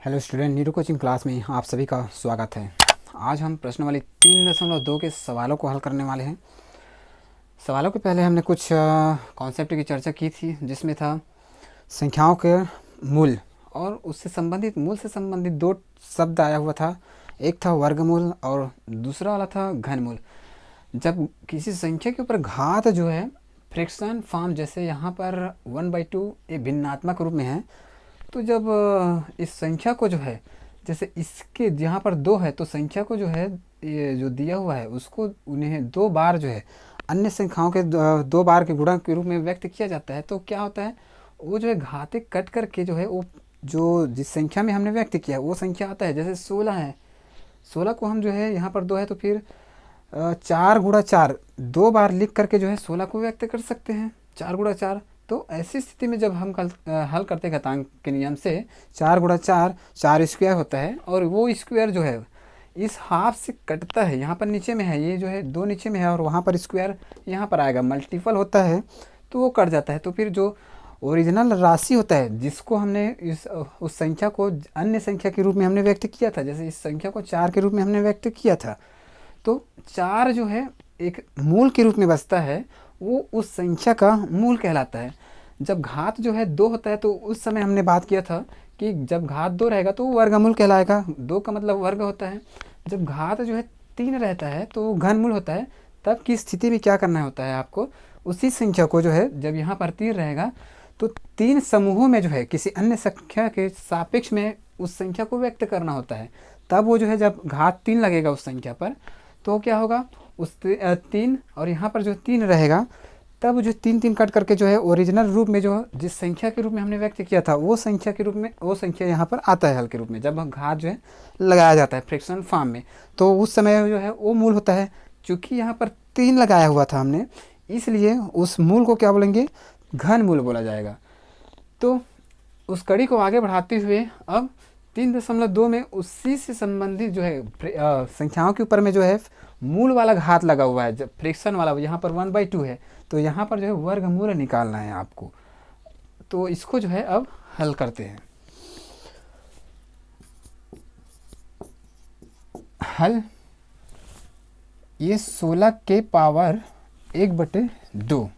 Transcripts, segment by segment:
Hello student, Neeru coaching class में आप सभी का स्वागत है। आज हम प्रश्नवाली 3.2 के सवालों को हल करने वाले हैं। सवालों के पहले हमने कुछ कॉन्सेप्ट की चर्चा की थी, जिसमें था संख्याओं के मूल और उससे संबंधित मूल से संबंधित दो शब्द आया हुआ था। एक था वर्गमूल और दूसरा वाला था घनमूल। जब किसी संख्या के ऊपर घात जो है फ्रैक्शन फॉर्म, जैसे यहाँ पर 1/2 ये भिन्नात्मक रूप में है, तो जब इस संख्या को जो है, जैसे इसके यहाँ पर 2 है, तो संख्या को जो है ये जो दिया हुआ है उसको उन्हें 2 बार जो है अन्य संख्याओं के 2 बार के गुणा के रूप में व्यक्त किया जाता है। तो क्या होता है, वो जो है घाते कट करके जो है वो जो जिस संख्या में हमने व्यक्त किया वो संख्या आता है। जैसे 16 है, 16 को हम जो है यहाँ पर 2 है तो फिर 4 गुणा 4 2 बार लिख करके जो है 16 को व्यक्त कर सकते हैं, 4 गुणा 4। तो ऐसी स्थिति में जब हम हल करते हैं घातांक के नियम से, 4 गुणा 4 4 स्क्वायर होता है, और वो स्क्वायर जो है इस हाफ से कटता है। यहाँ पर नीचे में है, ये जो है 2 नीचे में है और वहाँ पर स्क्वायर यहाँ पर आएगा, मल्टीपल होता है तो वो कट जाता है। तो फिर जो ओरिजिनल राशि होता है जिसको हमने उस संख्या को अन्य संख्या के रूप में हमने व्यक्त किया था, जैसे इस संख्या को 4 के रूप में हमने व्यक्त किया था, तो 4 जो है एक मूल के रूप में बचता है, वो उस संख्या का मूल कहलाता है। जब घात जो है 2 होता है तो उस समय हमने बात किया था कि जब घात 2 रहेगा तो वो वर्गमूल कहलाएगा, 2 का मतलब वर्ग होता है। जब घात जो है 3 रहता है तो वो घनमूल होता है। तब की स्थिति में क्या करना होता है आपको, उसी संख्या को जो है जब यहाँ पर 3 रहेगा तो 3 समूहों में जो है किसी अन्य संख्या के सापेक्ष में उस संख्या को व्यक्त करना होता है। तब वो जो है जब घात 3 लगेगा उस संख्या पर तो क्या होगा, उस 3 और यहाँ पर जो 3 रहेगा, तब जो 3 कट करके जो है ओरिजिनल रूप में जो जिस संख्या के रूप में हमने व्यक्त किया था वो संख्या के रूप में वो संख्या यहाँ पर आता है हल के रूप में, जब घात जो है लगाया जाता है फ्रैक्शन फॉर्म में, तो उस समय जो है वो मूल होता है। चूँकि यहाँ पर 3 लगाया हुआ था हमने, इसलिए उस मूल को क्या बोलेंगे, घन मूल बोला जाएगा। तो उस कड़ी को आगे बढ़ाते हुए अब 3.2 में उसी से संबंधित जो है संख्याओं के ऊपर में जो है मूल वाला घात लगा हुआ है, जब फ्रैक्शन वाला, यहाँ पर 1/2 है, तो यहाँ पर जो है वर्गमूल निकालना है आपको। तो इसको जो है अब हल करते हैं। हल, ये 16 के पावर 1/2।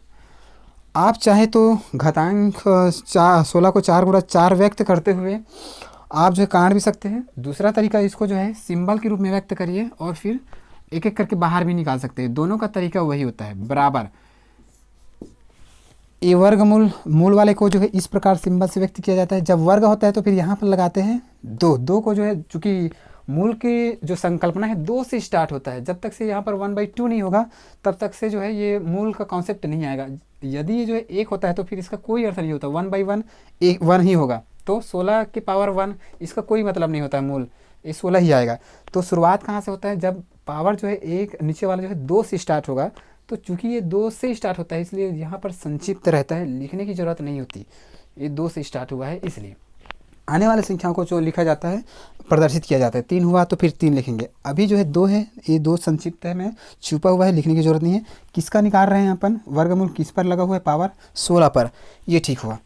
आप चाहे तो घातांक 16 को 4 गुणा 4 व्यक्त करते हुए आप जो है काट भी सकते हैं। दूसरा तरीका, इसको जो है सिंबल के रूप में व्यक्त करिए और फिर एक एक करके बाहर भी निकाल सकते हैं। दोनों का तरीका वही होता है, बराबर। ये वर्गमूल मूल वाले को जो है इस प्रकार सिंबल से व्यक्त किया जाता है। जब वर्ग होता है तो फिर यहाँ पर लगाते हैं 2 को जो है, चूँकि मूल की जो संकल्पना है 2 से स्टार्ट होता है, जब तक से यहाँ पर 1/2 नहीं होगा तब तक से जो है ये मूल का कॉन्सेप्ट नहीं आएगा। यदि ये जो है 1 होता है तो फिर इसका कोई अर्थ नहीं होता, 1/1 1 ही होगा। तो 16 की पावर 1 इसका कोई मतलब नहीं होता है, मूल ये 16 ही आएगा। तो शुरुआत कहाँ से होता है, जब पावर जो है 1 नीचे वाला जो है 2 से स्टार्ट होगा। तो चूंकि ये 2 से स्टार्ट होता है इसलिए यहाँ पर संक्षिप्त रहता है, लिखने की ज़रूरत नहीं होती, ये 2 से स्टार्ट हुआ है इसलिए। आने वाले संख्याओं को जो लिखा जाता है प्रदर्शित किया जाता है, 3 हुआ तो फिर 3 लिखेंगे। अभी जो है 2 है, ये 2 संक्षिप्त है, में छुपा हुआ है, लिखने की जरूरत नहीं है। किसका निकाल रहे हैं अपन, वर्गमूल किस पर लगा हुआ है, पावर 16 पर, ये ठीक हुआ।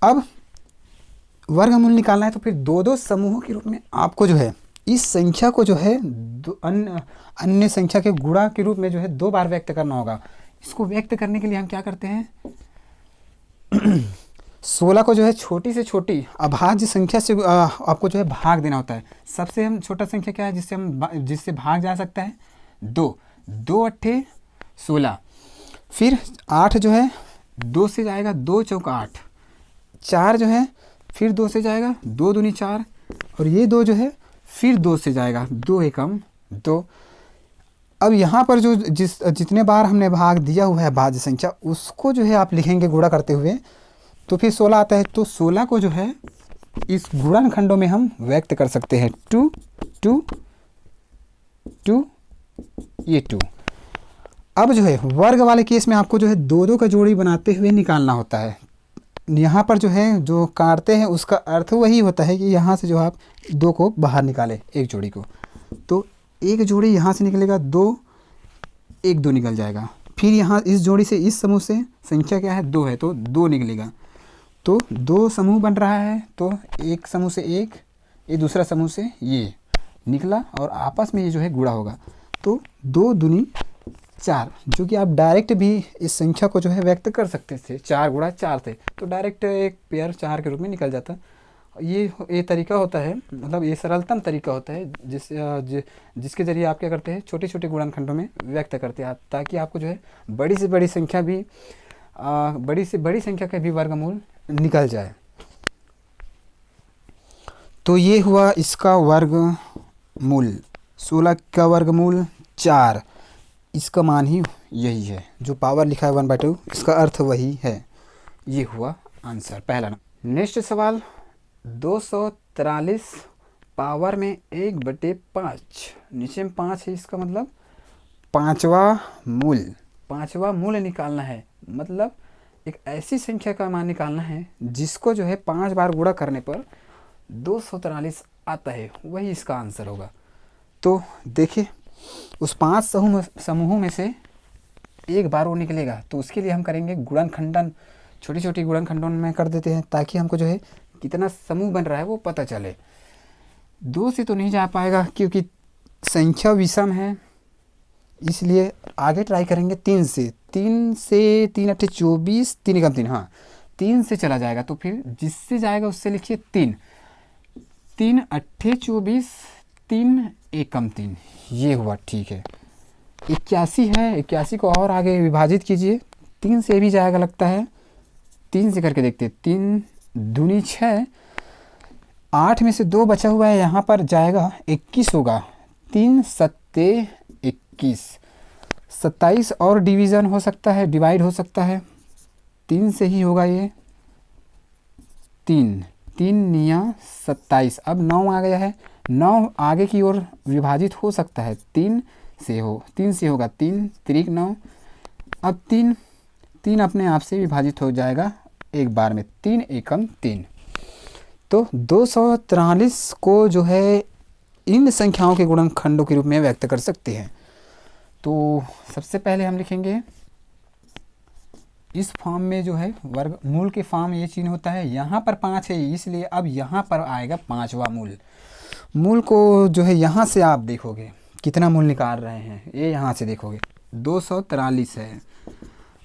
अब वर्गमूल निकालना है तो फिर 2 समूहों के रूप में आपको जो है इस संख्या को जो है अन्य संख्या के गुणा के रूप में जो है 2 बार व्यक्त करना होगा। इसको व्यक्त करने के लिए हम क्या करते हैं 16 को जो है छोटी से छोटी अभाज्य संख्या से आपको जो है भाग देना होता है। सबसे हम छोटा संख्या क्या है जिससे भाग जा सकता है, 2 2 8 16। फिर 8 जो है 2 से जाएगा, 2 चौका 8। 4 जो है फिर 2 से जाएगा, 2 दूनी 4, और ये 2 जो है फिर 2 से जाएगा, 2 एकम 2। अब यहाँ पर जो जितने बार हमने भाग दिया हुआ है भाज्य संख्या, उसको जो है आप लिखेंगे गुणा करते हुए, तो फिर 16 आता है। तो 16 को जो है इस गुणनखंडों में हम व्यक्त कर सकते हैं, 2 2 2, ये 2। अब जो है वर्ग वाले केस में आपको जो है 2 का जोड़ी बनाते हुए निकालना होता है। यहाँ पर जो है जो काटते हैं उसका अर्थ वही होता है कि यहाँ से जो आप 2 को बाहर निकालें, एक जोड़ी को, तो एक जोड़ी यहाँ से निकलेगा, 2 1 2 निकल जाएगा। फिर यहाँ इस जोड़ी से इस समूह से संख्या क्या है, 2 है तो 2 निकलेगा। तो 2 समूह बन रहा है, तो एक समूह से 1 ये दूसरा समूह से ये निकला और आपस में ये जो है गुणा होगा, तो 2 दूनी 4, जो कि आप डायरेक्ट भी इस संख्या को जो है व्यक्त कर सकते थे। 4 गुणा 4 थे तो डायरेक्ट एक पेयर 4 के रूप में निकल जाता। ये तरीका होता है, मतलब ये सरलतम तरीका होता है जिसके ज़रिए आप क्या करते हैं, छोटे छोटे गुणनखंडों में व्यक्त करते हैं, ताकि आपको जो है बड़ी से बड़ी संख्या भी बड़ी से बड़ी संख्या का भी वर्गमूल निकल जाए। तो ये हुआ इसका वर्गमूल, 16 का वर्गमूल 4, इसका मान ही यही है, जो पावर लिखा है 1/2 इसका अर्थ वही है। ये हुआ आंसर पहला। नेक्स्ट सवाल, 243 पावर में 1/5, नीचे में 5 है, इसका मतलब पांचवा मूल निकालना है। मतलब एक ऐसी संख्या का मान निकालना है जिसको जो है 5 बार गुणा करने पर 243 आता है, वही इसका आंसर होगा। तो देखिए उस 5 समूहों में से एक बार वो निकलेगा, तो उसके लिए हम करेंगे गुणनखंडन, छोटी छोटी गुणनखंडों में कर देते हैं, ताकि हमको जो है कितना समूह बन रहा है वो पता चले। 2 से तो नहीं जा पाएगा क्योंकि संख्या विषम है, इसलिए आगे ट्राई करेंगे 3 से। 3 से 3 अट्ठे 24, 3 एकम 3, हाँ 3 से चला जाएगा, तो फिर जिससे जाएगा उससे लिखिए 3, 3 अट्ठे 24, 3 एकम 3, ये हुआ। ठीक है, 81 है, 81 को और आगे विभाजित कीजिए, 3 से भी जाएगा लगता है, 3 से करके देखते हैं। 3 दूनी 6, 8 में से 2 बचा हुआ है, यहाँ पर जाएगा 21 होगा, 3 सत्ते 21, 27 और डिवीज़न हो सकता है, डिवाइड हो सकता है, 3 से ही होगा ये, 3 निया 27, अब 9 आ गया है, 9 आगे की ओर विभाजित हो सकता है, 3 से होगा, 3 त्रिक 9, अब 3 अपने आप से विभाजित हो जाएगा एक बार में, 3 एकम 3। तो 243 को जो है इन संख्याओं के गुणनखंडों के रूप में व्यक्त कर सकते हैं। तो सबसे पहले हम लिखेंगे इस फॉर्म में जो है वर्गमूल के फॉर्म ये चिन्ह होता है, यहाँ पर 5 है इसलिए अब यहाँ पर आएगा 5वां मूल को जो है यहाँ से आप देखोगे कितना मूल निकाल रहे हैं, ये यहाँ से देखोगे 243 है।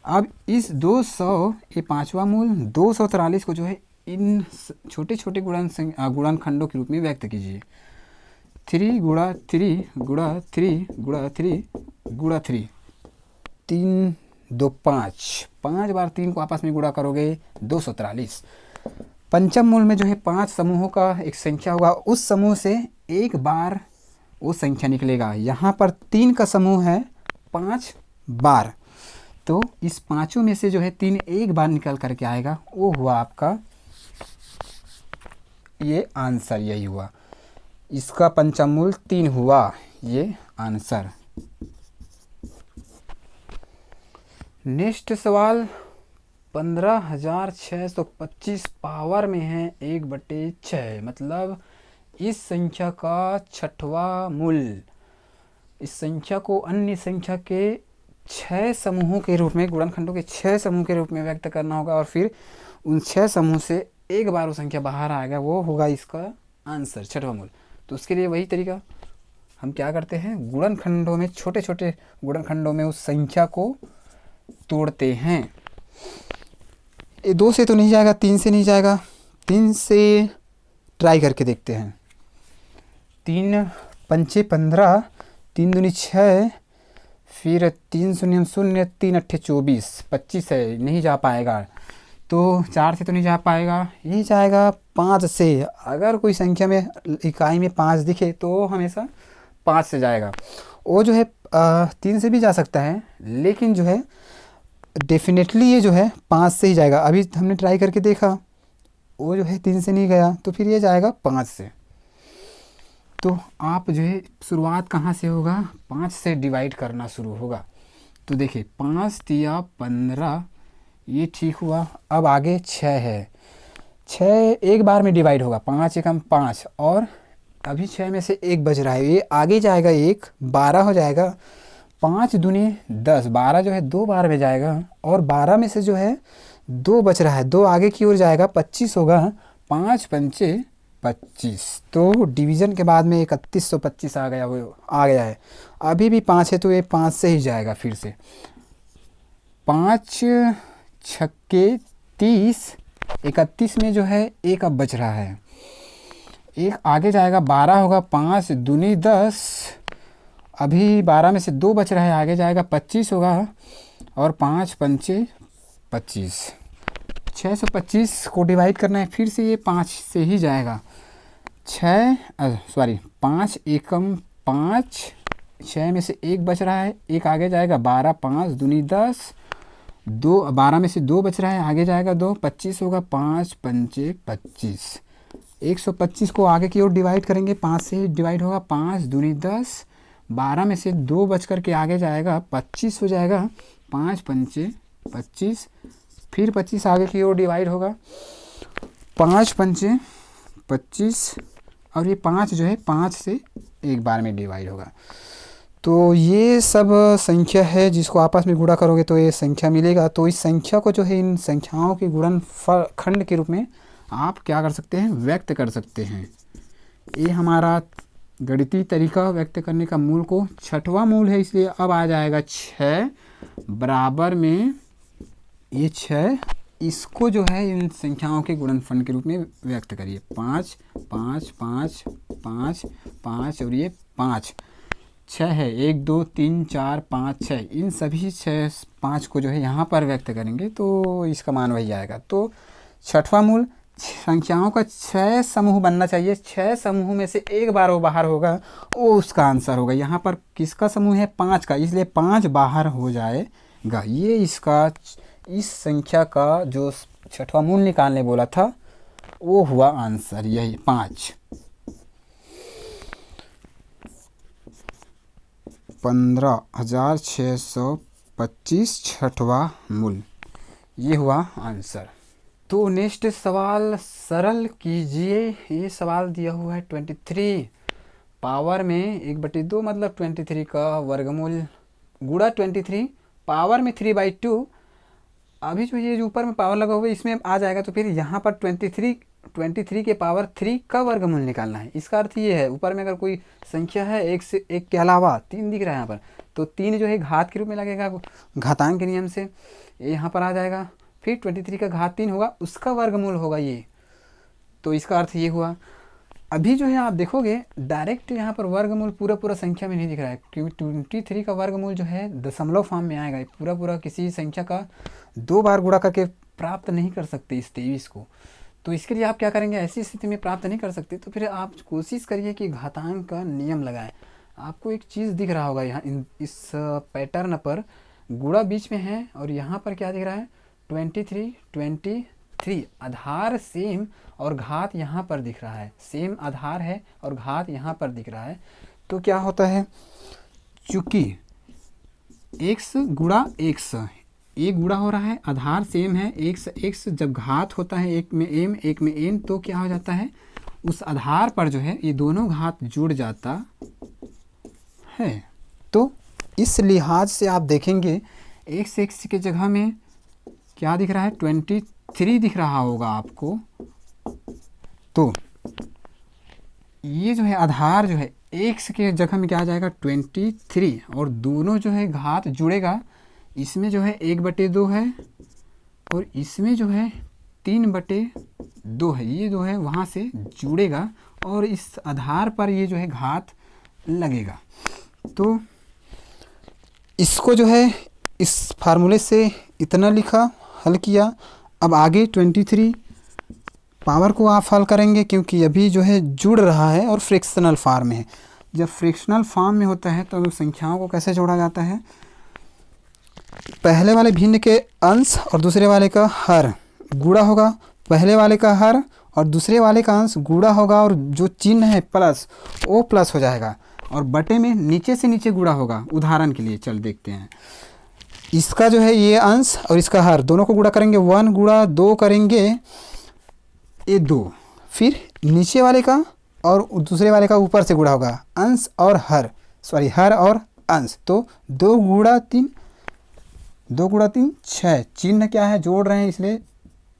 अब इस 200 ये 5वां मूल 243 को जो है इन छोटे छोटे गुणनखंडों के रूप में व्यक्त कीजिए। 3 गुणा 3 गुणा 3 गुणा 3 गुणा 3, 3 2 5, 5 बार 3 को आपस में गुणा करोगे 243। पंचम मूल में जो है 5 समूहों का एक संख्या होगा, उस समूह से एक बार वो संख्या निकलेगा। यहाँ पर 3 का समूह है 5 बार, तो इस पाँचों में से जो है 3 एक बार निकल करके आएगा, वो हुआ आपका ये आंसर, यही हुआ इसका पंचम मूल 3 हुआ ये आंसर। नेक्स्ट सवाल, 15,625 पावर में है 1/6, मतलब इस संख्या का 6वां मूल। इस संख्या को अन्य संख्या के 6 समूहों के रूप में, गुणनखंडों के 6 समूह के रूप में व्यक्त करना होगा, और फिर उन 6 समूह से एक बार वो संख्या बाहर आएगा, वो होगा इसका आंसर 6वां मूल। तो उसके लिए वही तरीका हम क्या करते हैं, गुणनखंडों में, छोटे छोटे गुणनखंडों में उस संख्या को तोड़ते हैं। 2 से तो नहीं जाएगा, 3 से नहीं जाएगा, 3 से ट्राई करके देखते हैं। 3 पंचे 15, 3 दूनी 6, फिर 3 शून्य 0, 3 अट्ठे 24, 25 है, नहीं जा पाएगा। तो 4 से तो नहीं जा पाएगा, ये जाएगा 5 से। अगर कोई संख्या में इकाई में 5 दिखे तो हमेशा 5 से जाएगा। वो जो है 3 से भी जा सकता है, लेकिन जो है डेफिनेटली ये जो है 5 से ही जाएगा। अभी हमने ट्राई करके देखा, वो जो है 3 से नहीं गया, तो फिर ये जाएगा 5 से। तो आप जो है शुरुआत कहाँ से होगा, 5 से डिवाइड करना शुरू होगा। तो देखिए 5 तिया 15, ये ठीक हुआ। अब आगे 6 है, 6 एक बार में डिवाइड होगा, 5 एकम 5, और अभी 6 में से 1 बच रहा है, ये आगे जाएगा 1, 12 हो जाएगा। 5 दूनी 10, 12 जो है 2 बार में जाएगा, और 12 में से जो है 2 बच रहा है, 2 आगे की ओर जाएगा, 25 होगा। 5 पंचे 25। तो डिवीज़न के बाद में 3125 आ गया, वो आ गया है। अभी भी 5 है तो ये 5 से ही जाएगा फिर से। 5 छक्के 30, 31 में जो है एक अब बच रहा है, एक आगे जाएगा, 12 होगा, 5 दूनी 10, अभी 12 में से 2 बच रहा है, आगे जाएगा 25 होगा, और 5 पंचे 25। 625 को डिवाइड करना है, फिर से ये 5 से ही जाएगा। 5 एकम 5, 6 में से 1 बच रहा है, एक आगे जाएगा, 12, 5 दूनी 10, 2, 12 में से 2 बच रहा है, आगे जाएगा 2, 25 होगा, 5 पंचे 25। 125 को आगे की ओर डिवाइड करेंगे, 5 से ही डिवाइड होगा, 5 दूनी 10, 12 में से 2 बच कर के आगे जाएगा, 25 हो जाएगा, 5 पंचे 25, फिर 25 आगे की ओर डिवाइड होगा, 5 पंचे 25, और ये 5 जो है 5 से एक बार में डिवाइड होगा। तो ये सब संख्या है जिसको आपस में गुणा करोगे तो ये संख्या मिलेगा। तो इस संख्या को जो है इन संख्याओं के गुणनखंड के रूप में आप क्या कर सकते हैं, व्यक्त कर सकते हैं। ये हमारा गणितीय तरीका व्यक्त करने का मूल को छठवां मूल है, इसलिए अब आ जाएगा 6 बराबर में ये 6, इसको जो है इन संख्याओं के गुणनफल के रूप में व्यक्त करिए। 5 5 5 5 5 और ये 5, 6 है, 1 2 3 4 5 6, इन सभी 6 5 को जो है यहाँ पर व्यक्त करेंगे तो इसका मान वही आएगा। तो छठवां मूल संख्याओं का 6 समूह बनना चाहिए, 6 समूह में से एक बार वो बाहर होगा, वो उसका आंसर होगा। यहाँ पर किसका समूह है, 5 का, इसलिए 5 बाहर हो जाएगा। ये इसका इस संख्या का जो छठवां मूल निकालने बोला था वो हुआ आंसर, यही 5। 15,625 छठवां मूल, ये हुआ आंसर। तो नेक्स्ट सवाल सरल कीजिए। ये सवाल दिया हुआ है 23 पावर में 1/2 मतलब 23 का वर्गमूल गुणा 23 पावर में 3/2। अभी जो ये जो ऊपर में पावर लगा हुआ है इसमें आ जाएगा, तो फिर यहाँ पर 23 के पावर 3 का वर्गमूल निकालना है। इसका अर्थ ये है, ऊपर में अगर कोई संख्या है 1 से 1 के अलावा 3 दिख रहा है यहाँ पर, तो 3 जो है घात के रूप में लगेगा घातांक के नियम से, ये यहाँ पर आ जाएगा। फिर 23 का घात 3 होगा, उसका वर्गमूल होगा ये, तो इसका अर्थ ये हुआ। अभी जो है आप देखोगे डायरेक्ट यहाँ पर वर्गमूल पूरा संख्या में नहीं दिख रहा है, क्योंकि 23 का वर्गमूल जो है दशमलव फॉर्म में आएगा। पूरा किसी संख्या का 2 बार गुणा करके प्राप्त नहीं कर सकते इस 23 को। तो इसके लिए आप क्या करेंगे, ऐसी स्थिति में प्राप्त नहीं कर सकते तो फिर आप कोशिश करिए कि घातांक का नियम लगाएं। आपको एक चीज़ दिख रहा होगा यहाँ इस पैटर्न पर, गुणा बीच में है और यहाँ पर क्या दिख रहा है 23 आधार सेम और घात यहाँ पर दिख रहा है, सेम आधार है और घात यहाँ पर दिख रहा है। तो क्या होता है, चूँकि x गुणा x, एक गुणा हो रहा है, आधार सेम है, x जब घात होता है एक में m एक में n, तो क्या हो जाता है उस आधार पर जो है ये दोनों घात जुड़ जाता है। तो इस लिहाज से आप देखेंगे x के जगह में क्या दिख रहा है 23 दिख रहा होगा आपको। तो ये जो है आधार जो है x के जगह में क्या आ जाएगा 23, और दोनों जो है घात जुड़ेगा, इसमें जो है 1/2 है और इसमें जो है 3/2 है, ये जो है वहाँ से जुड़ेगा और इस आधार पर ये जो है घात लगेगा। तो इसको जो है इस फार्मूले से इतना लिखा, हल किया। अब आगे 23 पावर को आप हल करेंगे, क्योंकि अभी जो है जुड़ रहा है और फ्रैक्शनल फॉर्म में है। जब फ्रैक्शनल फॉर्म में होता है तो संख्याओं को कैसे जोड़ा जाता है, पहले वाले भिन्न के अंश और दूसरे वाले का हर गुणा होगा, पहले वाले का हर और दूसरे वाले का अंश गुणा होगा, और जो चिन्ह है प्लस वो प्लस हो जाएगा, और बटे में नीचे से नीचे गुणा होगा। उदाहरण के लिए चल देखते हैं, इसका जो है ये अंश और इसका हर दोनों को गुणा करेंगे, 1 गुणा 2 करेंगे ये 2, फिर नीचे वाले का और दूसरे वाले का ऊपर से गुणा होगा, अंश और हर और अंश, तो 2 गुणा 3 6, चिन्ह क्या है जोड़ रहे हैं इसलिए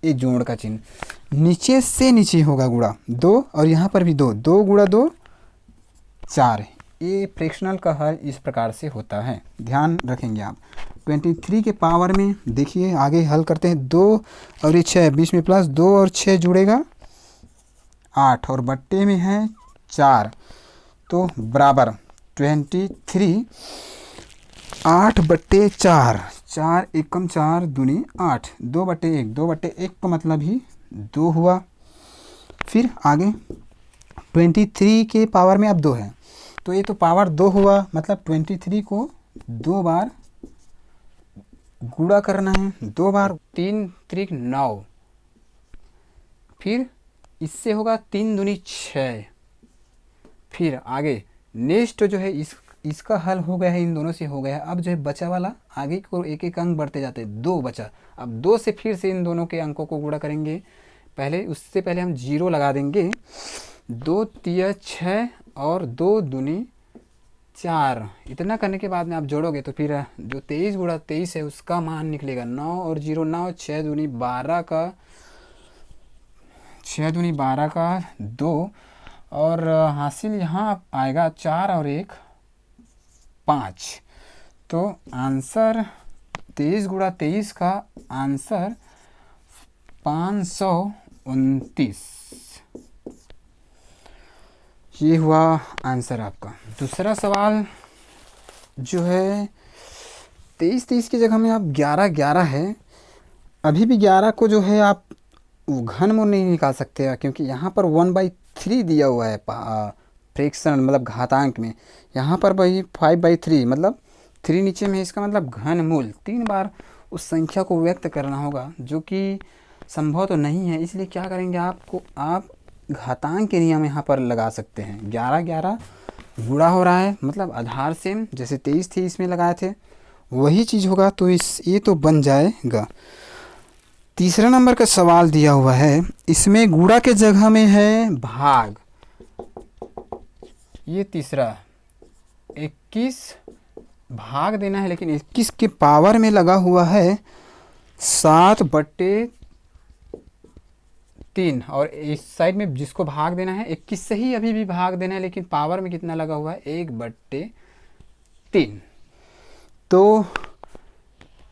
ये जोड़ का चिन्ह। नीचे से नीचे होगा गुणा 2 और यहाँ पर भी 2, 2 गुणा 2 4। ये फ्रैक्शनल का हल इस प्रकार से होता है, ध्यान रखेंगे आप। 23 के पावर में देखिए आगे हल करते हैं। 2 और ये 6, बीच में प्लस 2 और 6 जुड़ेगा 8 और बट्टे में है 4, तो बराबर 23 8/4, 4 एकम 4 दूनी 8, 2/1, 2/1 का मतलब ही 2 हुआ। फिर आगे 23 के पावर में अब 2 है, तो ये तो पावर 2 हुआ, मतलब 23 को 2 बार गुणा करना है, 2 बार 3 त्रिक 9, फिर इससे होगा 3 दूनी 6। फिर आगे नेक्स्ट जो है इसका हल हो गया है, इन दोनों से हो गया है। अब जो है बचा वाला आगे को एक एक अंक बढ़ते जाते हैं, 2 बचा। अब 2 से फिर से इन दोनों के अंकों को गुणा करेंगे। पहले उससे पहले हम 0 लगा देंगे। 2 तिया 6 और 2 दूनी 4। इतना करने के बाद में आप जोड़ोगे तो फिर जो 23 गुणा 23 है उसका मान निकलेगा 9 और 0 9, 6 दूनी 12 का 2 और हासिल यहाँ आएगा 4 और 1 5। तो आंसर 23 गुणा 23 का आंसर 529, ये हुआ आंसर आपका। दूसरा सवाल जो है 23 की जगह में आप 11 है। अभी भी 11 को जो है आप घनमूल नहीं निकाल सकते, क्योंकि यहाँ पर 1/3 दिया हुआ है फ्रैक्शन मतलब घातांक में। यहाँ पर भाई 5/3 मतलब 3 नीचे में, इसका मतलब घनमूल 3 बार उस संख्या को व्यक्त करना होगा, जो कि संभव तो नहीं है। इसलिए क्या करेंगे, आप घातांक के नियम यहाँ पर लगा सकते हैं। 11 गुणा हो रहा है, मतलब आधार सेम जैसे 23 थी इसमें लगाए थे वही चीज़ होगा, तो ये तो बन जाएगा। तीसरा नंबर का सवाल दिया हुआ है, इसमें गुणा के जगह में है भाग। ये तीसरा 21 भाग देना है, लेकिन 21 के पावर में लगा हुआ है 7/3 और इस साइड में जिसको भाग देना है 21 से ही अभी भी भाग देना है, लेकिन पावर में कितना लगा हुआ है 1/3। तो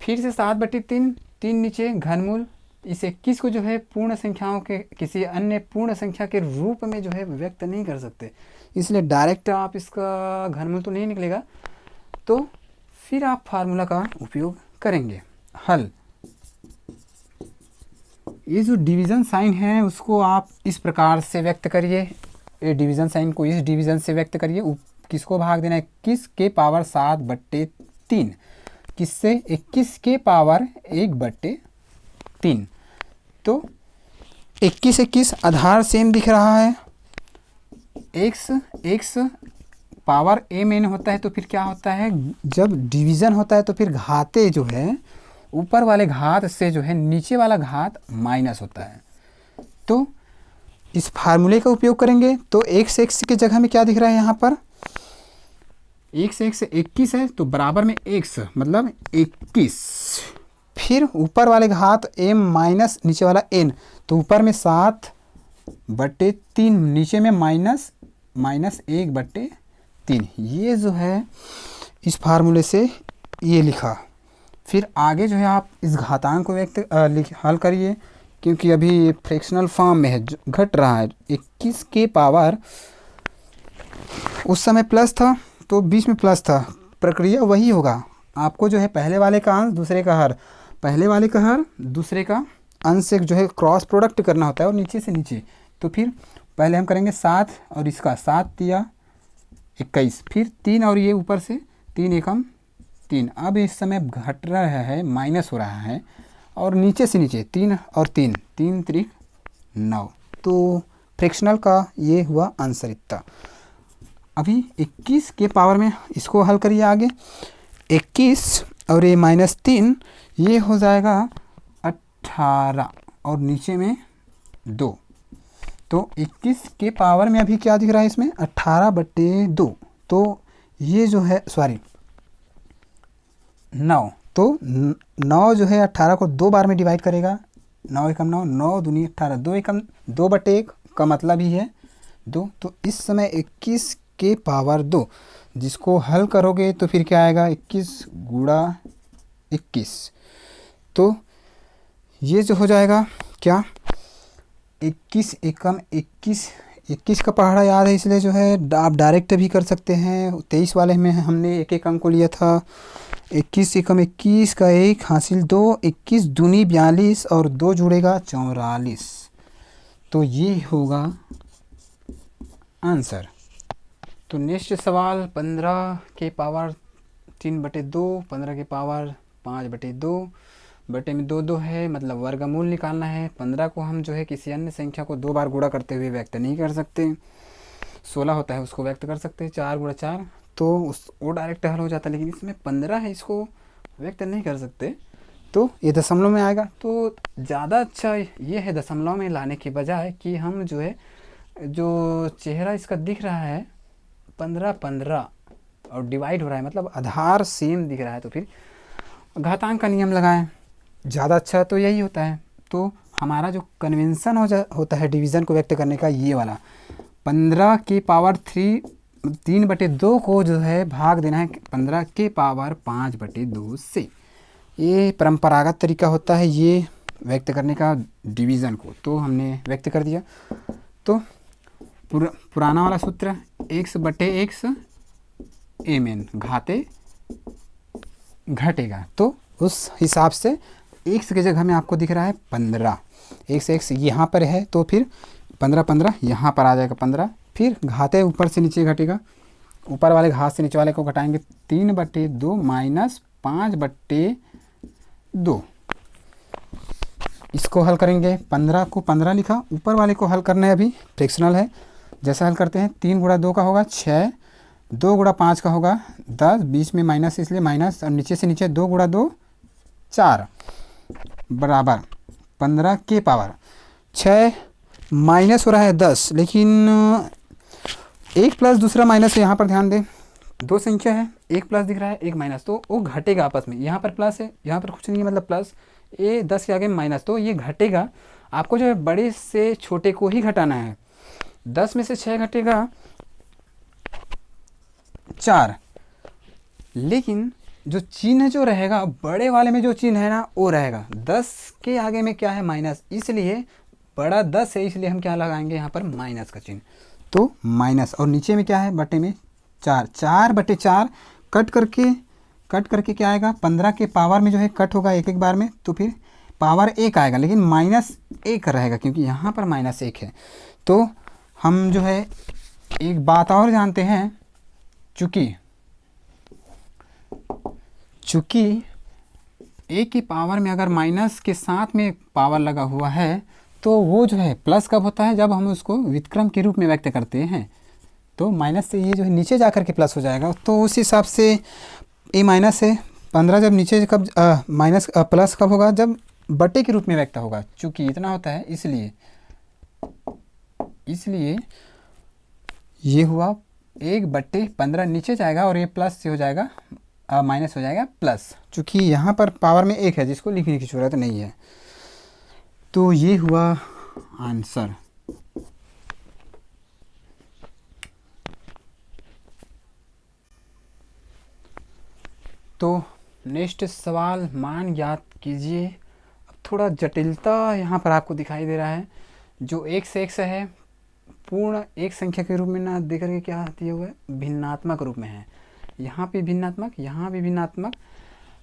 फिर से 7/3, 3 नीचे घनमूल। इस 21 को जो है पूर्ण संख्याओं के किसी अन्य पूर्ण संख्या के रूप में जो है व्यक्त नहीं कर सकते, इसलिए डायरेक्ट आप इसका घनमूल तो नहीं निकलेगा, तो फिर आप फार्मूला का उपयोग करेंगे। हल, ये जो डिवीज़न साइन है उसको आप इस प्रकार से व्यक्त करिए। ये डिवीज़न साइन को इस डिवीज़न से व्यक्त करिए। किसको भाग देना है, 21 के पावर 7/3, किससे 21 के पावर 1/3। तो 21 आधार सेम दिख रहा है। x पावर m होता है, तो फिर क्या होता है, जब डिवीज़न होता है तो फिर घाते जो है ऊपर वाले घात से जो है नीचे वाला घात माइनस होता है। तो इस फार्मूले का उपयोग करेंगे। तो x के जगह में क्या दिख रहा है, यहाँ पर x 21 है, तो बराबर में x मतलब 21। फिर ऊपर वाले घात m माइनस नीचे वाला n, तो ऊपर में 7/3, नीचे में माइनस 1/3। ये जो है इस फार्मूले से ये लिखा। फिर आगे जो है आप इस घातांक को हल करिए, क्योंकि अभी फ्रैक्शनल फॉर्म में है, घट रहा है। 21 के पावर उस समय प्लस था तो बीच में प्लस था, प्रक्रिया वही होगा। आपको जो है पहले वाले का अंश दूसरे का हर, पहले वाले का हर दूसरे का अंश से जो है क्रॉस प्रोडक्ट करना होता है, और नीचे से नीचे। तो फिर पहले हम करेंगे 7 और इसका 7 तिया 21, फिर 3 और ये ऊपर से 3 एकम 3। अब इस समय घट रहा है, माइनस हो रहा है, और नीचे से नीचे 3 और 3, 3 त्रिक 9। तो फ्रैक्शनल का ये हुआ आंसर इतना। अभी 21 के पावर में इसको हल करिए आगे। 21 और ये -3, ये हो जाएगा 18 और नीचे में 2। तो 21 के पावर में अभी क्या दिख रहा है इसमें 18/2। तो ये जो है 9, तो 9 जो है 18 को 2 बार में डिवाइड करेगा, 9 एकम 9, 9 दूनी 18, 2 एकम 2/1 का मतलब ही है 2। तो इस समय 21 के पावर 2 जिसको हल करोगे तो फिर क्या आएगा, 21 गुणा 21। तो ये जो हो जाएगा क्या, 21 एकम 21, 21 का पहाड़ा याद है इसलिए जो है आप डायरेक्ट भी कर सकते हैं। 23 वाले में हमने एक एक अंक को लिया था। 21 एकम 21 का 1 हासिल 2, 21 दूनी 42 और 2 जुड़ेगा 44। तो ये होगा आंसर। तो नेक्स्ट सवाल 15 के पावर 3/2, 15 के पावर 5/2 बटे में 2 2 है, मतलब वर्गमूल निकालना है। 15 को हम जो है किसी अन्य संख्या को 2 बार गुणा करते हुए व्यक्त नहीं कर सकते। 16 होता है उसको व्यक्त कर सकते हैं 4 गुणा 4, तो वो डायरेक्ट हल हो जाता है। लेकिन इसमें 15 है, इसको व्यक्त नहीं कर सकते, तो ये दशमलव में आएगा। तो ज़्यादा अच्छा ये है दशमलव में लाने के बजाय कि हम जो है जो चेहरा इसका दिख रहा है 15 15 और डिवाइड हो रहा है, मतलब आधार सेम दिख रहा है, तो फिर घातांक का नियम लगाएं, ज़्यादा अच्छा तो यही होता है। तो हमारा जो कन्वेंशन होता है डिवीज़न को व्यक्त करने का, ये वाला 15 के पावर 3/2 को जो है भाग देना है 15 के पावर 5/2 से। ये परंपरागत तरीका होता है ये व्यक्त करने का डिवीज़न को, तो हमने व्यक्त कर दिया। तो पुराना वाला सूत्र x/x mn घाते घटेगा, तो उस हिसाब से x की जगह में आपको दिख रहा है 15, x यहाँ पर है, तो फिर 15 15 यहाँ पर आ जाएगा 15, फिर घाते ऊपर से नीचे घटेगा, ऊपर वाले घात से नीचे वाले को घटाएंगे 3/2 माइनस 5/2। इसको हल करेंगे, 15 को 15 लिखा, ऊपर वाले को हल करना है, अभी फ्रैक्शनल है। जैसा हल करते हैं 3 गुणा 2 का होगा 6, 2 गुणा 5 का होगा 10, बीच में माइनस इसलिए माइनस, और नीचे से नीचे 2 गुणा 2 4 बराबर 15 के पावर 6 माइनस हो रहा है 10, लेकिन एक प्लस दूसरा माइनस है, यहाँ पर ध्यान दें, दो संख्या है, एक प्लस दिख रहा है एक माइनस, तो वो घटेगा आपस में। यहाँ पर प्लस है, यहाँ पर कुछ नहीं है, मतलब प्लस, ये 10 के आगे माइनस, तो ये घटेगा। आपको जो है बड़े से छोटे को ही घटाना है। 10 में से 6 घटेगा 4, लेकिन जो चिन्ह जो रहेगा बड़े वाले में जो चिन्ह है ना वो रहेगा। 10 के आगे में क्या है, माइनस, इसलिए बड़ा 10 है, इसलिए हम क्या लगाएंगे यहाँ पर माइनस का चिन्ह, तो माइनस। और नीचे में क्या है, बटे में 4, 4/4 कट करके क्या आएगा, 15 के पावर में जो है कट होगा एक एक बार में, तो फिर पावर 1 आएगा, लेकिन -1 रहेगा क्योंकि यहाँ पर -1 है। तो हम जो है एक बात और जानते हैं, चूँकि एक की पावर में अगर माइनस के साथ में पावर लगा हुआ है तो वो जो है प्लस कब होता है, जब हम उसको व्युत्क्रम के रूप में व्यक्त करते हैं। तो माइनस से ये जो है नीचे जा कर के प्लस हो जाएगा, तो उस हिसाब से ये माइनस है 15 जब नीचे कब माइनस प्लस कब होगा, जब बटे के रूप में व्यक्त होगा। चूँकि इतना होता है इसलिए ये हुआ 1/15 नीचे जाएगा और ये प्लस से हो जाएगा माइनस हो जाएगा प्लस, चूँकि यहाँ पर पावर में 1 है जिसको लिखने की जरूरत नहीं है। तो ये हुआ आंसर। तो नेक्स्ट सवाल, मान ज्ञात कीजिए। अब थोड़ा जटिलता यहाँ पर आपको दिखाई दे रहा है। जो x है पूर्ण एक संख्या के रूप में ना देकर के क्या दिया हुआ है, भिन्नात्मक रूप में है। यहाँ पे भिन्नात्मक, यहाँ भी भिन्नात्मक,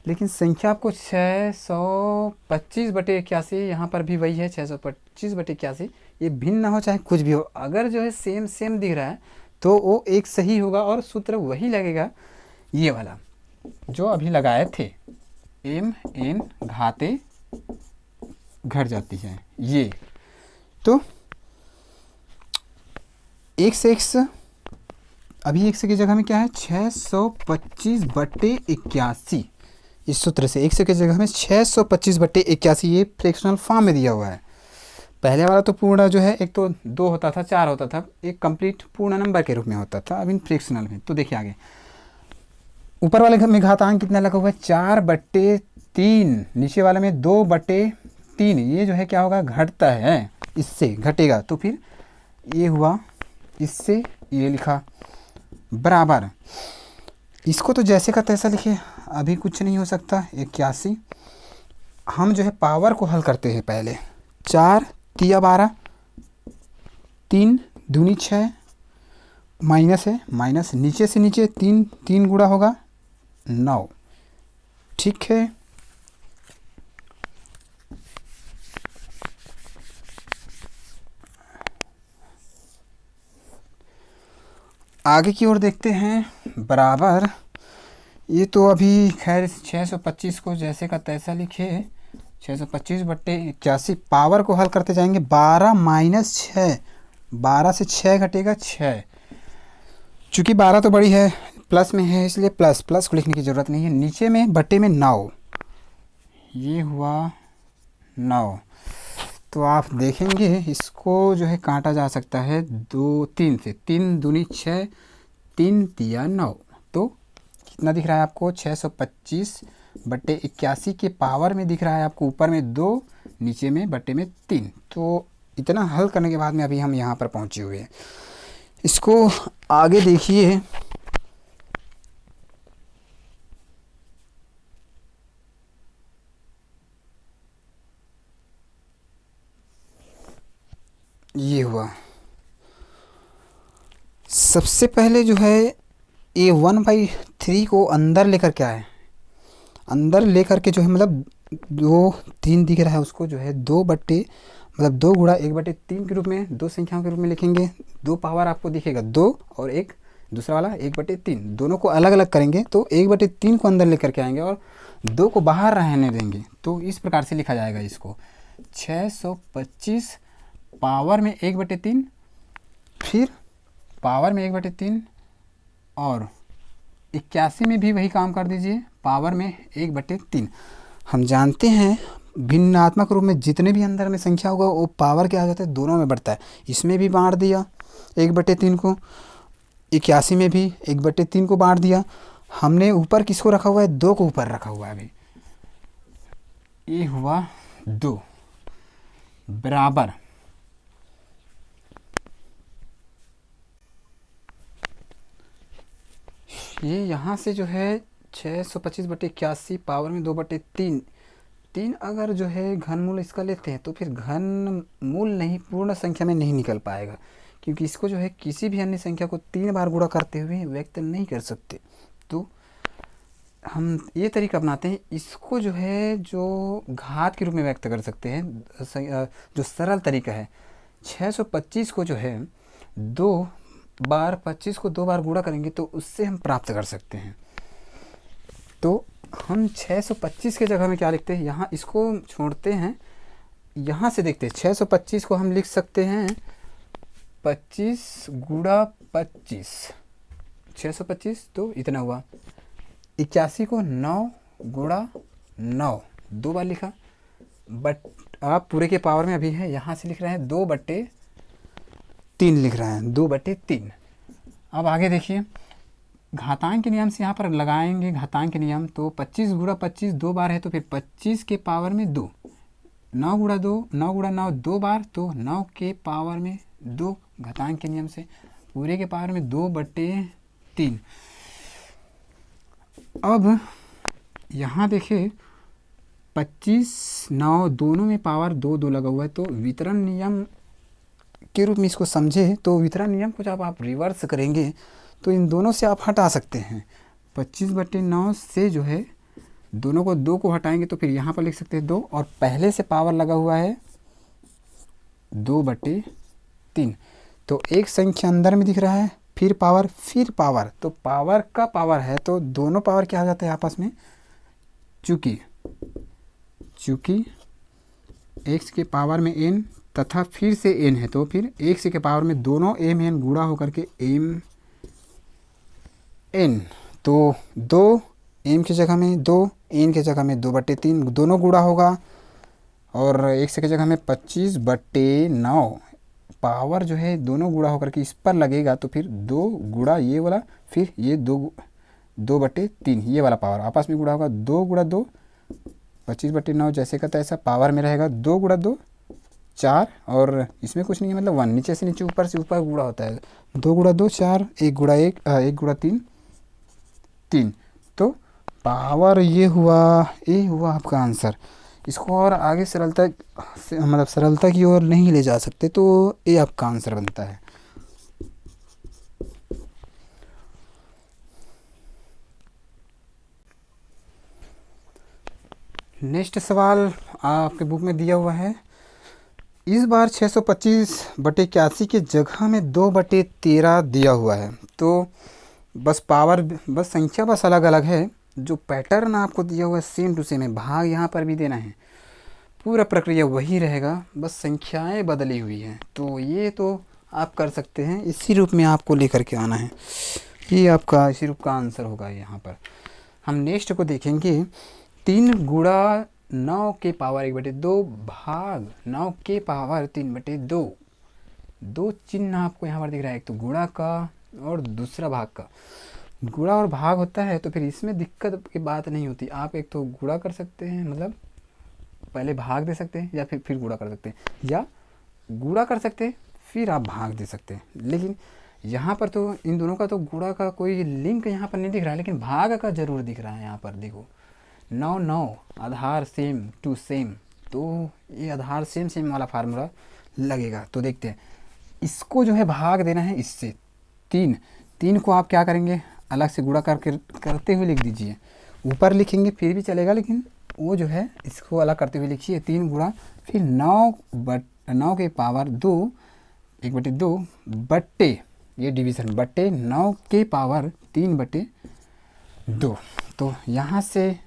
लेकिन संख्या आपको 625/81, यहाँ पर भी वही है 625/81। ये भिन्न हो चाहे कुछ भी हो, अगर जो है सेम दिख रहा है तो वो एक सही होगा और सूत्र वही लगेगा, ये वाला जो अभी लगाए थे, mn घाते घट जाती है ये। तो x अभी x की जगह में क्या है, 625/81। इस सूत्र से x की जगह में 625/81 ये फ्रैक्शनल फॉर्म में दिया हुआ है। पहले वाला तो पूर्ण जो है, एक तो 2 होता था 4 होता था, एक कंप्लीट पूर्ण नंबर के रूप में होता था, अभी फ्रैक्शनल में। तो देखिए आगे ऊपर वाले में घातांक कितना लगा हुआ है, 4/3, नीचे वाले में 2/3 3 ये जो है क्या होगा, घटता है, इससे घटेगा, तो फिर ये हुआ, इससे ये लिखा, बराबर। इसको तो जैसे का तैसा लिखे, अभी कुछ नहीं हो सकता। 81 हम जो है पावर को हल करते हैं पहले। 4 तिया 12, 3 दूनी 6, माइनस है, माइनस नीचे से नीचे 3, 3 गुणा होगा 9, ठीक है। आगे की ओर देखते हैं, बराबर। ये तो अभी खैर 625 को जैसे का तैसा लिखे, 625/81 पावर को हल करते जाएंगे। 12 माइनस 6, 12 से 6 घटेगा 6, चूँकि 12 तो बड़ी है, प्लस में है, इसलिए प्लस प्लस को लिखने की ज़रूरत नहीं है। नीचे में बट्टे में 9, ये हुआ 9। तो आप देखेंगे इसको जो है काटा जा सकता है 2 3 से, 3 दूनी 6, 3 तिया 9, तो कितना दिख रहा है आपको, 625/81 के पावर में दिख रहा है आपको, ऊपर में 2, नीचे में बट्टे में 3। तो इतना हल करने के बाद में अभी हम यहाँ पर पहुँचे हुए हैं। इसको आगे देखिए, ये हुआ। सबसे पहले जो है ये 1/3 को अंदर लेकर के आए, अंदर लेकर के जो है मतलब 2 3 दिख रहा है, उसको जो है 2 बट्टे मतलब 2 गुणा 1/3 के रूप में, 2 संख्याओं के रूप में लिखेंगे। 2 पावर आपको दिखेगा 2 और एक दूसरा वाला 1/3, दोनों को अलग अलग करेंगे तो 1/3 को अंदर लेकर के आएंगे और 2 को बाहर रहने देंगे। तो इस प्रकार से लिखा जाएगा इसको, 625 पावर में 1/3, फिर पावर में 1/3, और 81 में भी वही काम कर दीजिए, पावर में 1/3। हम जानते हैं भिन्नात्मक रूप में जितने भी अंदर में संख्या होगा वो पावर क्या आ जाता है, दोनों में बढ़ता है। इसमें भी बांट दिया 1/3 को, 81 में भी 1/3 को बांट दिया। हमने ऊपर किसको रखा हुआ है, 2 को ऊपर रखा हुआ है। अभी ये हुआ 2, बराबर। ये यहाँ से जो है 625/81 पावर में 2/3, 3 अगर जो है घनमूल इसका लेते हैं तो फिर घनमूल नहीं, पूर्ण संख्या में नहीं निकल पाएगा, क्योंकि इसको जो है किसी भी अन्य संख्या को 3 बार गुणा करते हुए व्यक्त नहीं कर सकते। तो हम ये तरीका अपनाते हैं, इसको जो है जो घात के रूप में व्यक्त कर सकते हैं। जो सरल तरीका है, 625 को जो है 2 बार 25 को 2 बार गुणा करेंगे तो उससे हम प्राप्त कर सकते हैं। तो हम 625 के जगह में क्या लिखते हैं, यहाँ इसको छोड़ते हैं, यहाँ से देखते हैं 625 को हम लिख सकते हैं 25 गुणा 25, 625 तो इतना हुआ। 81 को 9 गुणा 9, 2 बार लिखा, बट आप पूरे के पावर में अभी है, यहाँ से लिख रहे हैं 2/3 लिख रहे हैं, 2/3। अब आगे देखिए, घातांक के नियम से यहाँ पर लगाएंगे घातांक के नियम, तो 25 गुणा 25 2 बार है, तो फिर 25 के पावर में 2, 9 गुणा 2, 9 गुणा 9 2 बार, तो 9 के पावर में 2, घातांक के नियम से पूरे के पावर में 2/3। अब यहाँ देखिए 25 9 दोनों में पावर 2 2 लगा हुआ है, तो वितरण नियम के रूप में इसको समझे, तो वितरण नियम को जब आप रिवर्स करेंगे तो इन दोनों से आप हटा सकते हैं। 25/9 से जो है दोनों को 2 को हटाएंगे तो फिर यहाँ पर लिख सकते हैं 2, और पहले से पावर लगा हुआ है 2/3, तो एक संख्या अंदर में दिख रहा है, फिर पावर, तो पावर का पावर है तो दोनों पावर क्या आ जाता है आपस में, चूँकि x के पावर में n तथा फिर से n है, तो फिर x के पावर में दोनों m n गुणा होकर के m n, तो 2 m की जगह में 2, n की जगह में 2/3, दोनों गुणा होगा, और x की जगह में 25/9 पावर जो है दोनों गुणा होकर के इस पर लगेगा, तो फिर 2 गुणा ये वाला, फिर ये 2/3 ये वाला पावर आपस में गुणा होगा, 2 गुणा 2 25/9 जैसे का तैसा, पावर में रहेगा 2 गुणा 2 4, और इसमें कुछ नहीं है मतलब 1, नीचे से नीचे ऊपर से ऊपर गुणा होता है, 2 गुणा 2 4, 1 गुणा 1 1 गुणा 3 3। तो पावर ये हुआ आपका आंसर। इसको और आगे सरलता मतलब सरलता की ओर नहीं ले जा सकते, तो ये आपका आंसर बनता है। नेक्स्ट सवाल आपके बुक में दिया हुआ है, इस बार 625/81 के जगह में 2/13 दिया हुआ है। तो बस पावर बस संख्या बस अलग अलग है, जो पैटर्न आपको दिया हुआ है सेम टू सेम है, भाग यहाँ पर भी देना है, पूरा प्रक्रिया वही रहेगा, बस संख्याएं बदली हुई हैं। तो ये तो आप कर सकते हैं, इसी रूप में आपको लेकर के आना है, ये आपका इसी रूप का आंसर होगा यहाँ पर। हम नेक्स्ट को देखेंगे, 3 गुणा 9 के पावर 1/2 भाग 9 के पावर 3/2। दो चिन्ह आपको यहाँ पर दिख रहा है, एक तो गुणा का और दूसरा भाग का। गुणा और भाग होता है तो फिर इसमें दिक्कत की बात नहीं होती, आप एक तो गुणा कर सकते हैं, मतलब पहले भाग दे सकते हैं, या फिर गुणा कर सकते हैं, या गुणा कर सकते हैं फिर आप भाग दे सकते हैं। लेकिन यहाँ पर तो इन दोनों का तो गुणा का कोई लिंक यहाँ पर नहीं दिख रहा है, लेकिन भाग का ज़रूर दिख रहा है। यहाँ पर देखो 9 9 आधार सेम टू सेम, तो ये आधार सेम सेम वाला फार्मूला लगेगा। तो देखते हैं, इसको जो है भाग देना है इससे, 3 को आप क्या करेंगे, अलग से गुणा करते हुए लिख दीजिए, ऊपर लिखेंगे फिर भी चलेगा, लेकिन वो जो है इसको अलग करते हुए लिखिए, 3 गुणा फिर 9 के पावर 2 1/2 बट्टे, ये डिवीज़न बट्टे 9 के पावर 3/2। तो यहाँ से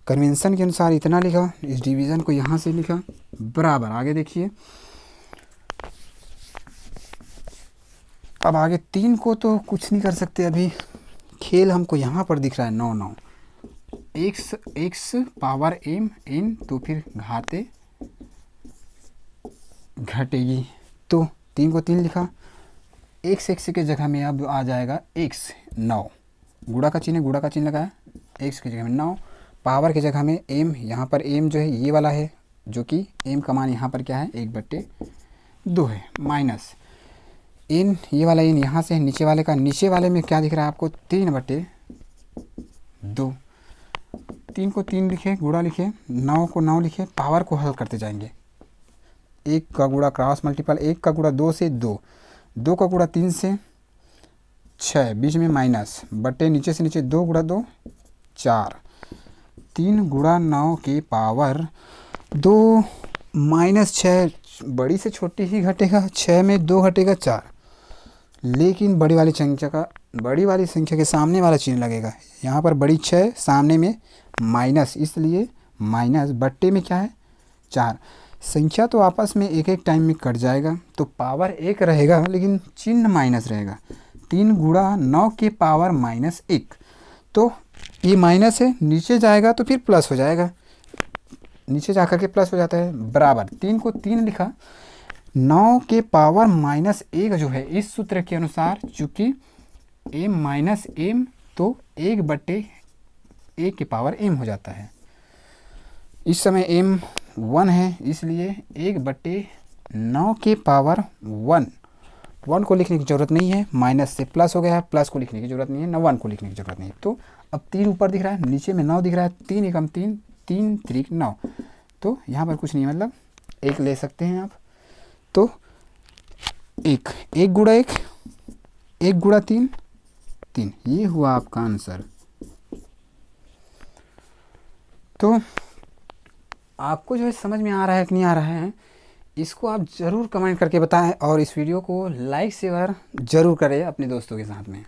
कन्वेंशन के अनुसार इतना लिखा, इस डिवीज़न को यहाँ से लिखा, बराबर। आगे देखिए, अब आगे 3 को तो कुछ नहीं कर सकते, अभी खेल हमको यहाँ पर दिख रहा है 9 9 x पावर m n, तो फिर घाते घटेगी, तो 3 को 3 लिखा, x के जगह में अब आ जाएगा x 9, गुणा का चिन्ह लगाया, x की जगह में 9, पावर की जगह में m, यहाँ पर m जो है ये वाला है, जो कि m का मान यहाँ पर क्या है 1/2 है, माइनस n, ये वाला n यहाँ से नीचे वाले में क्या दिख रहा है आपको 3/2। 3 को 3 लिखे, गुणा लिखे, 9 को 9 लिखे, पावर को हल करते जाएंगे, 1 का गुणा क्रॉस मल्टीपल, 1 का गुणा 2 से 2, 2 का गुणा 3 से 6, बीच में माइनस, बटे नीचे से नीचे 2 गुणा 2 4, 3 गुणा 9 के पावर 2 माइनस 6, बड़ी से छोटी ही घटेगा, 6 में 2 घटेगा 4, लेकिन बड़ी वाली संख्या के सामने वाला चिन्ह लगेगा, यहाँ पर बड़ी 6 सामने में माइनस, इसलिए माइनस, बट्टे में क्या है 4। संख्या तो आपस में एक एक टाइम में कट जाएगा, तो पावर 1 रहेगा लेकिन चिन्ह माइनस रहेगा, 3 गुणा 9 के पावर -1, तो ये माइनस है, नीचे जाएगा तो फिर प्लस हो जाएगा, नीचे जाकर के प्लस हो जाता है, बराबर। 3 को 3 लिखा, 9 के पावर -1 जो है इस सूत्र के अनुसार, चूँकि m माइनस m, तो 1/1 के पावर m हो जाता है। इस समय m 1 है, इसलिए 1/9 के पावर 1 को लिखने की ज़रूरत नहीं है, माइनस से प्लस हो गया है, प्लस को लिखने की ज़रूरत नहीं है, 1 को लिखने की ज़रूरत नहीं है। तो अब 3 ऊपर दिख रहा है, नीचे में 9 दिख रहा है, 3 एकम 3, 3 3 9, तो यहाँ पर कुछ नहीं, मतलब 1 ले सकते हैं आप। तो 1 गुणा 1 गुणा 3 3, ये हुआ आपका आंसर। तो आपको जो है समझ में आ रहा है कि नहीं आ रहा है, इसको आप ज़रूर कमेंट करके बताएं, और इस वीडियो को लाइक शेयर ज़रूर करें अपने दोस्तों के साथ में।